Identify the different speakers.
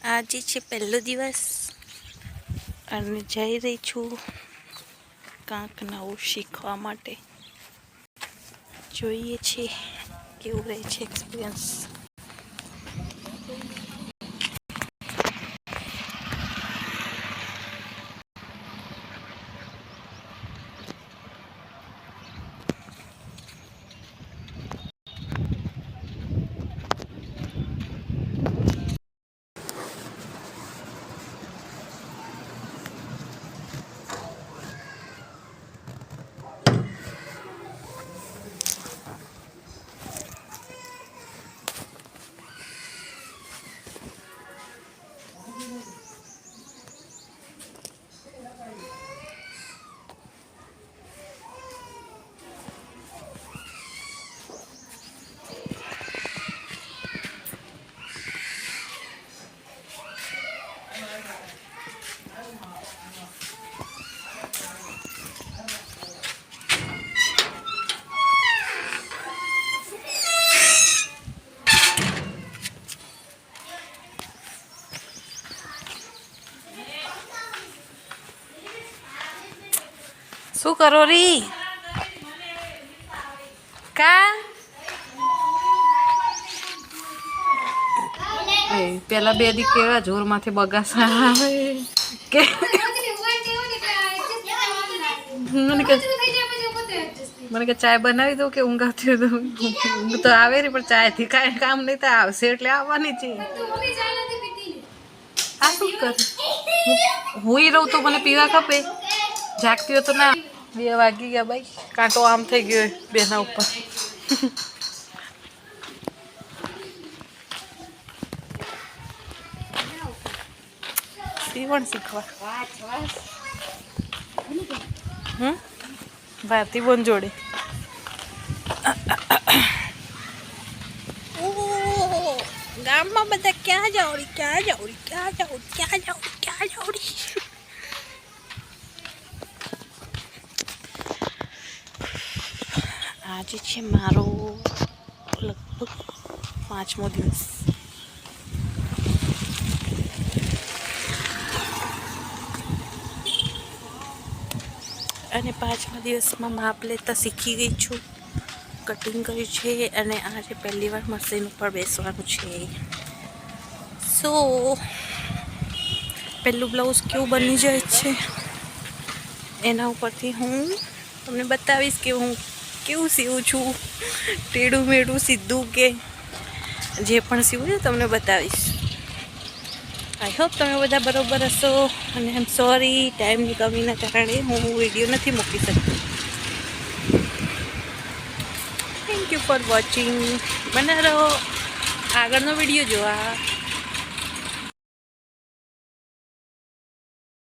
Speaker 1: આજે છે પહેલો દિવસ અને જઈ રહી છું કાંક નવું શીખવા માટે. જોઈએ છે કેવું રહે છે એક્સપિરિયન્સ. શું કરો રી કા પેલા બે દી કેવા જોર માંથી બગાસા આવે કે મને કે ચાય બનાવી દઉં કે ઊંઘ આવતી ઊંઘ તો આવે રી પણ ચાય થી કાંઈ કામ નહીં તો આવશે એટલે આવવાની છે. આ શું કરે હું રહું તો મને પીવા ખપે જાગતી હોય તો ના. 2 વાગી ગયા ભાઈ. કાંટો આમ થઈ ગયો બેના ઉપર. સીવણ શીખવા ભારતી બોન જોડે. ગામમાં બધા ક્યાં જાવડી ક્યાં જાવડી ક્યાં જાવડી ક્યાં જાવડી ક્યાં જાવડી. આજે છે મારો લગભગ 5મો દિવસ. અને 5મા દિવસમાં માપ લેતા શીખી ગઈ છું. કટિંગ કર્યું છે અને આજે પહેલી વાર મશીન ઉપર બેસવાનું છે. સો પહેલું બ્લાઉઝ કેવું બની જાય છે એના ઉપરથી હું તમને બતાવીશ કે હું કેવું સીવું છું. ટેઢું મેઢું સીધું કે જે પણ સીવું છે તમને બતાવીશ. આઈ હોપ તમે બધા બરાબર હશો. અને આઈ એમ સોરી ટાઈમની કમીના કારણે હું વિડીયો નથી મૂકી શકતી. Thank you for watching. બના રહો આગળનો વિડીયો જોવા.